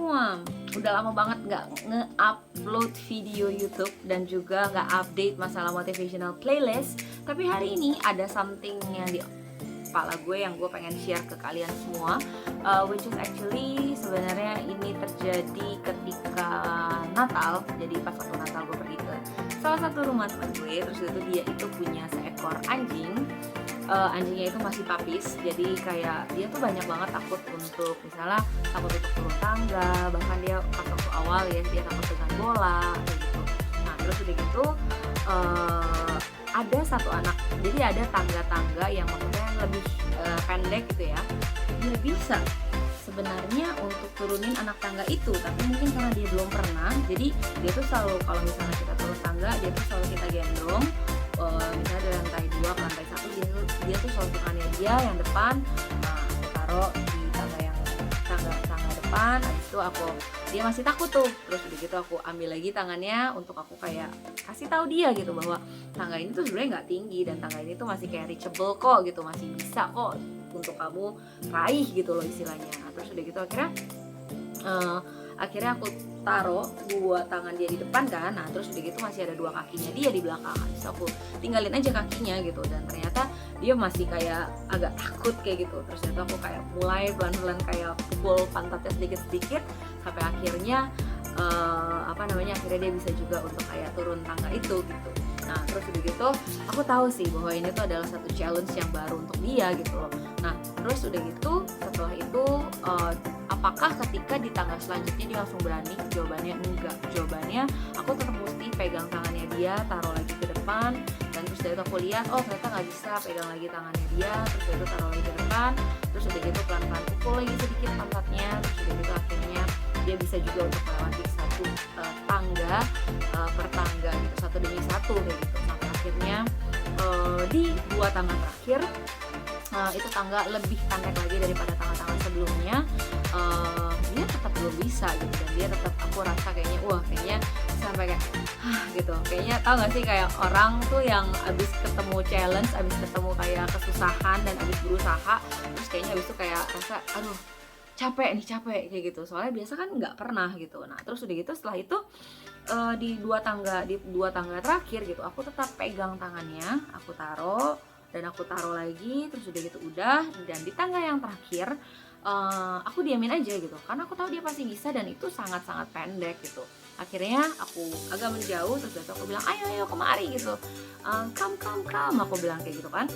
semua, udah lama banget nggak nge-upload video YouTube dan juga nggak update masalah motivational playlist. Tapi hari ini ada something yang di kepala gue yang gue pengen share ke kalian semua, which is actually sebenarnya ini terjadi ketika Natal. Jadi pas waktu Natal gue pergi ke salah satu rumah teman gue, terus itu dia itu punya seekor anjing. Anjingnya itu masih papis, jadi kayak dia tuh banyak banget takut untuk misalnya takut untuk turun tangga, bahkan dia pas waktu awal ya dia takut dengan bola kayak gitu. Nah terus udah gitu ada satu anak, jadi ada tangga-tangga yang maksudnya lebih pendek gitu ya, dia bisa sebenarnya untuk turunin anak tangga itu, tapi mungkin karena dia belum pernah, jadi dia tuh selalu kalau misalnya kita turun tangga dia tuh selalu kita gendong. Misalnya dari lantai 2 ke lantai 1 dia tuh selalu tangannya dia yang depan, aku taruh di tangga depan. Habis itu dia masih takut tuh, terus udah gitu aku ambil lagi tangannya untuk aku kayak kasih tahu dia gitu bahwa tangga ini tuh sebenarnya nggak tinggi dan tangga ini tuh masih kayak reachable kok gitu, masih bisa kok untuk kamu raih gitu loh istilahnya. Nah, terus udah gitu akhirnya aku taruh dua tangan dia di depan kan, nah terus udah gitu masih ada dua kakinya dia di belakang, terus aku tinggalin aja kakinya gitu, dan ternyata dia masih kayak agak takut kayak gitu. Terus itu aku kayak mulai pelan-pelan kayak pukul pantatnya sedikit-sedikit sampai akhirnya akhirnya dia bisa juga untuk kayak turun tangga itu gitu. Nah terus udah gitu aku tahu sih bahwa ini tuh adalah satu challenge yang baru untuk dia gitu loh. Nah terus udah gitu setelah itu apakah ketika di tangga selanjutnya dia langsung berani? Jawabannya enggak. Jawabannya aku tetap mesti pegang tangannya dia, taruh lagi ke depan, dan terus dari itu aku lihat ternyata nggak bisa pegang lagi tangannya dia, terus dari itu taruh lagi ke depan, terus udah gitu pelan-pelan pukul lagi sedikit pantatnya, terus udah gitu akhirnya dia bisa juga untuk melewati satu tangga per tangga gitu, satu demi satu kayak gitu. Sampai akhirnya di dua tangga terakhir itu tangga lebih pendek lagi daripada tangga-tangga sebelumnya, dia tetap belum bisa gitu, dan dia tetap, aku rasa kayaknya sampai kayak gitu, kayaknya tau gak sih kayak orang tuh yang abis ketemu challenge, abis ketemu kayak kesusahan dan abis berusaha, terus kayaknya abis itu kayak rasa aduh capek kayak gitu, soalnya biasa kan nggak pernah gitu. Nah terus udah gitu setelah itu di dua tangga terakhir gitu aku tetap pegang tangannya, aku taruh lagi, terus udah gitu dan di tangga yang terakhir aku diamin aja gitu karena aku tahu dia pasti bisa dan itu sangat-sangat pendek gitu. Akhirnya aku agak menjauh, terus aku bilang ayo kemari gitu, come aku bilang kayak gitu kan.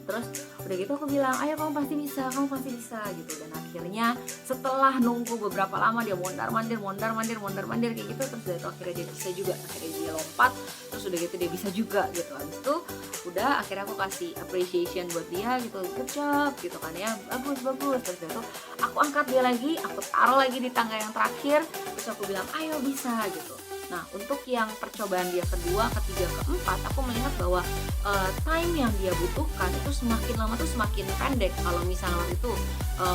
Terus udah gitu aku bilang ayo kamu pasti bisa gitu. Dan akhirnya setelah nunggu beberapa lama dia mondar mandir kayak gitu, terus dari itu akhirnya dia bisa juga, akhirnya dia lompat, terus udah gitu dia bisa juga gitu. Habis itu udah akhirnya aku kasih appreciation buat dia gitu, good job gitu kan ya, bagus. Terus dari itu aku angkat dia lagi, aku taruh lagi di tangga yang terakhir, terus aku bilang ayo bisa gitu. Nah untuk yang percobaan dia kedua, ketiga, keempat, aku melihat bahwa time yang dia butuhkan itu semakin lama tuh semakin pendek. Kalau misalnya waktu itu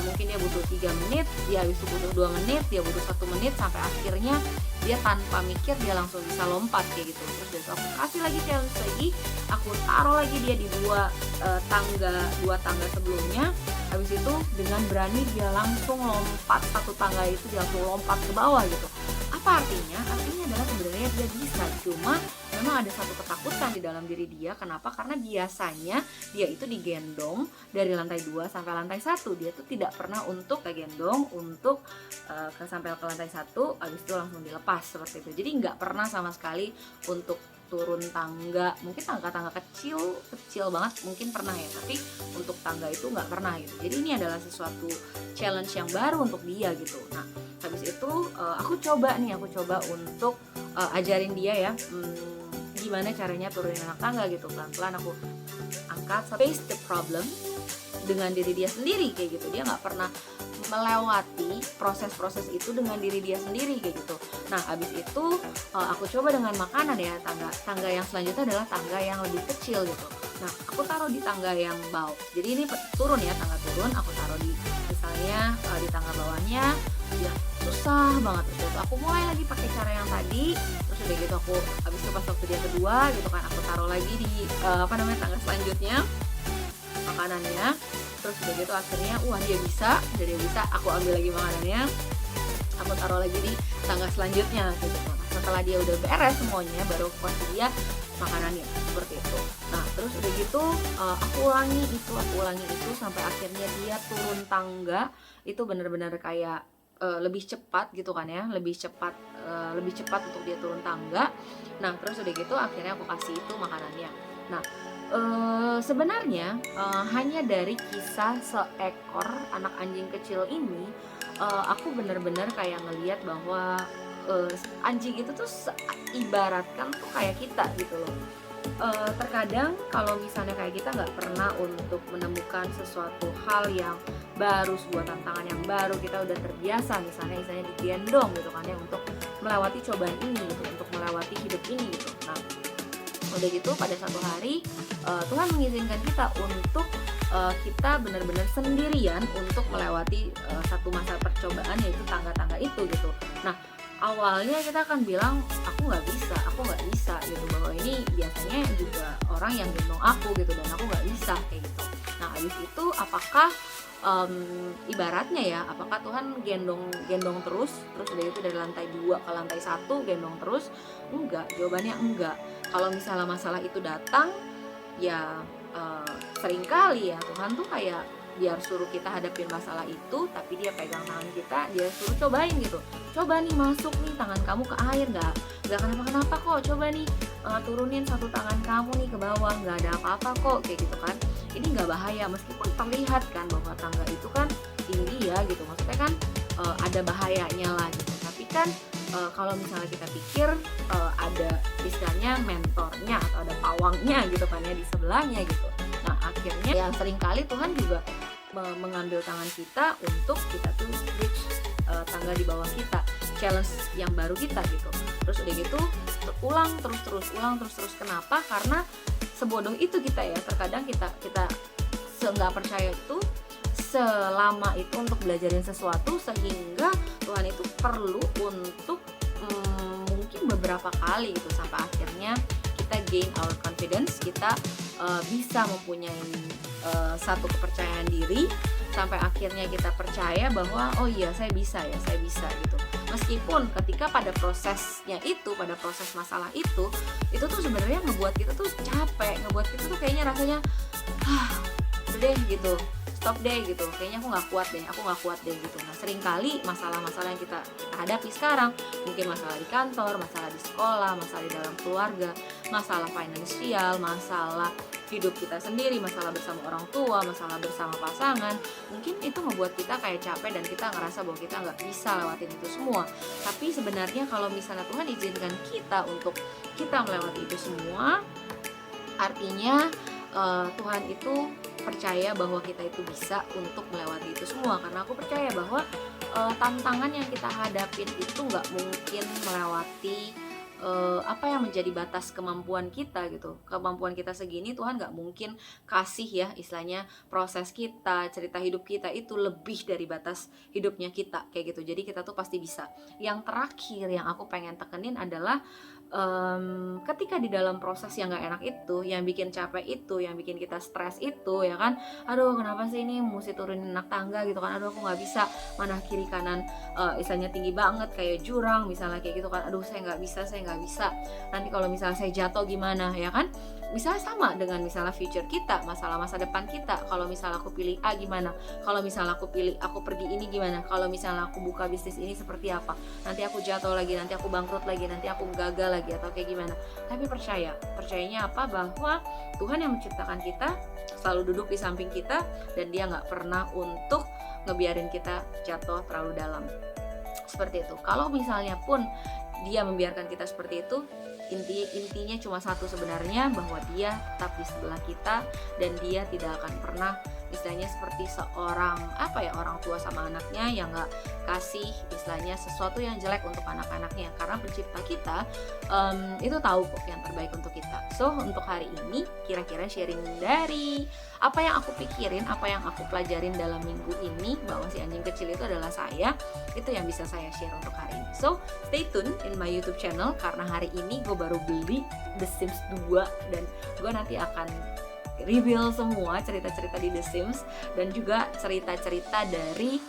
mungkin dia butuh 3 menit, dia habis itu butuh 2 menit, dia butuh 1 menit, sampai akhirnya dia tanpa mikir dia langsung bisa lompat kayak gitu. Terus dari itu aku kasih lagi challenge lagi, aku taruh lagi dia di dua tangga sebelumnya. Habis itu dengan berani dia langsung lompat satu tangga itu, dia langsung lompat ke bawah gitu. Apa artinya? Artinya adalah sebenarnya dia bisa, cuma memang ada satu ketakutan di dalam diri dia. Kenapa? Karena biasanya dia itu digendong dari lantai 2 sampai lantai 1. Dia tuh tidak pernah untuk gendong untuk sampai ke lantai 1, habis itu langsung dilepas seperti itu. Jadi nggak pernah sama sekali untuk turun tangga, mungkin tangga kecil banget mungkin pernah ya, tapi untuk tangga itu nggak pernah gitu. Jadi ini adalah sesuatu challenge yang baru untuk dia gitu. Nah habis itu aku coba untuk ajarin dia ya gimana caranya turunin anak tangga gitu. Pelan-pelan aku angkat, face the problem dengan diri dia sendiri kayak gitu. Dia nggak pernah melewati proses-proses itu dengan diri dia sendiri kayak gitu. Nah abis itu aku coba dengan makanan ya, tangga yang selanjutnya adalah tangga yang lebih kecil gitu. Nah aku taruh di tangga yang bawah, jadi ini turun ya, tangga turun, aku taruh di misalnya di tangga bawahnya, ya susah banget. Terus aku mulai lagi pakai cara yang tadi, terus udah gitu aku abis itu pas waktu dia kedua gitu kan, aku taruh lagi di tangga selanjutnya makanannya. Terus udah gitu akhirnya dia bisa, aku ambil lagi makanannya, aku taruh lagi di tangga selanjutnya gitu. Nah, setelah dia udah beres semuanya, baru aku kasih dia makanannya seperti itu. Nah terus udah gitu aku ulangi itu sampai akhirnya dia turun tangga itu bener-bener kayak lebih cepat gitu kan ya, lebih cepat untuk dia turun tangga. Nah terus udah gitu akhirnya aku kasih itu makanannya. Nah sebenarnya hanya dari kisah seekor anak anjing kecil ini, aku bener-bener kayak ngelihat bahwa anjing itu tuh ibaratkan tuh kayak kita gitu loh. Terkadang kalau misalnya kayak kita nggak pernah untuk menemukan sesuatu hal yang baru, sebuah tantangan yang baru, kita udah terbiasa misalnya digendong gitu kan ya untuk melewati cobaan ini gitu, untuk melewati hidup ini gitu. Nah udah gitu pada satu hari Tuhan mengizinkan kita untuk kita benar-benar sendirian untuk melewati satu masa percobaan, yaitu tangga-tangga itu gitu. Nah awalnya kita akan bilang aku nggak bisa gitu, bahwa ini biasanya juga orang yang gendong aku gitu dan aku nggak bisa kayak gitu. Nah habis itu apakah ibaratnya ya, apakah Tuhan gendong terus udah itu dari lantai 2 ke lantai 1 gendong terus? Enggak, jawabannya enggak. Kalau misalnya masalah itu datang ya seringkali ya Tuhan tuh kayak biar suruh kita hadapin masalah itu, tapi dia pegang tangan kita, dia suruh cobain gitu. Coba nih masuk nih tangan kamu ke air, nggak kenapa-kenapa kok. Coba nih turunin satu tangan kamu nih ke bawah, nggak ada apa-apa kok, kayak gitu kan. Ini nggak bahaya, meskipun terlihat kan bahwa tangga itu kan tinggi ya gitu, maksudnya kan ada bahayanya lah gitu. Tapi kan kalau misalnya kita pikir ada istilahnya mentornya atau ada pawangnya gitu kan ya di sebelahnya gitu. Nah akhirnya ya seringkali Tuhan juga mengambil tangan kita untuk kita tuh reach tangga di bawah kita, challenge yang baru kita gitu. Terus udah gitu ulang terus. Kenapa? Karena sebodoh itu kita ya, terkadang kita nggak percaya itu selama itu untuk belajarin sesuatu, sehingga Tuhan itu perlu untuk mungkin beberapa kali itu sampai akhirnya kita gain our confidence, kita bisa mempunyai satu kepercayaan diri, sampai akhirnya kita percaya bahwa oh iya saya bisa gitu. Meskipun ketika pada prosesnya itu, pada proses masalah itu tuh sebenarnya ngebuat kita tuh capek, ngebuat kita tuh kayaknya rasanya udah deh gitu, stop deh gitu, kayaknya aku nggak kuat deh gitu. Nah seringkali masalah-masalah yang kita hadapi sekarang, mungkin masalah di kantor, masalah di sekolah, masalah di dalam keluarga, masalah finansial, masalah hidup kita sendiri, masalah bersama orang tua, masalah bersama pasangan, mungkin itu membuat kita kayak capek dan kita ngerasa bahwa kita nggak bisa lewatin itu semua. Tapi sebenarnya kalau misalnya Tuhan izinkan kita untuk kita melewati itu semua, artinya Tuhan itu percaya bahwa kita itu bisa untuk melewati itu semua. Karena aku percaya bahwa tantangan yang kita hadapin itu nggak mungkin melewati apa yang menjadi batas kemampuan kita gitu. Kemampuan kita segini Tuhan nggak mungkin kasih ya, istilahnya proses kita, cerita hidup kita itu lebih dari batas hidupnya kita kayak gitu. Jadi kita tuh pasti bisa. Yang terakhir yang aku pengen tekenin adalah ketika di dalam proses yang gak enak itu, yang bikin capek itu, yang bikin kita stres itu ya kan, aduh kenapa sih ini mesti turunin anak tangga gitu kan, aduh aku gak bisa, mana kiri kanan istilahnya tinggi banget kayak jurang misalnya kayak gitu kan, aduh saya nggak bisa, nanti kalau misalnya saya jatuh gimana ya kan. Misalnya sama dengan misalnya future kita, masalah masa depan kita, kalau misalnya aku pilih A gimana, kalau misalnya aku pilih aku pergi ini gimana, kalau misalnya aku buka bisnis ini seperti apa, nanti aku jatuh lagi, nanti aku bangkrut lagi, nanti aku gagal lagi atau kayak gimana. Tapi percayanya apa, bahwa Tuhan yang menciptakan kita selalu duduk di samping kita, dan dia nggak pernah untuk ngebiarin kita jatuh terlalu dalam seperti itu. Kalau misalnya pun dia membiarkan kita seperti itu, intinya cuma satu sebenarnya, bahwa dia tetap di sebelah kita dan dia tidak akan pernah istilahnya seperti seorang orang tua sama anaknya yang nggak kasih istilahnya sesuatu yang jelek untuk anak-anaknya, karena pencipta kita itu tahu kok yang terbaik untuk kita. So untuk hari ini kira-kira sharing dari apa yang aku pikirin, apa yang aku pelajarin dalam minggu ini, bahwa si anjing kecil itu adalah saya, itu yang bisa saya share untuk hari ini. So stay tune in my YouTube channel, karena hari ini gue baru beli The Sims 2 dan gue nanti akan reveal semua cerita-cerita di The Sims dan juga cerita-cerita dari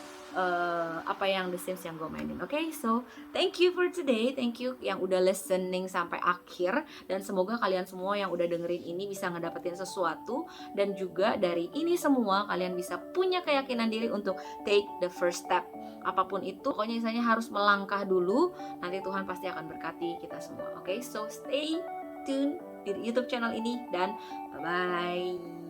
apa yang The Sims yang gue mainin. Oke, so thank you for today, thank you yang udah listening sampai akhir, dan semoga kalian semua yang udah dengerin ini bisa ngedapetin sesuatu, dan juga dari ini semua kalian bisa punya keyakinan diri untuk take the first step. Apapun itu, pokoknya misalnya harus melangkah dulu, nanti Tuhan pasti akan berkati kita semua. Oke, so stay tune di YouTube channel ini, dan bye-bye.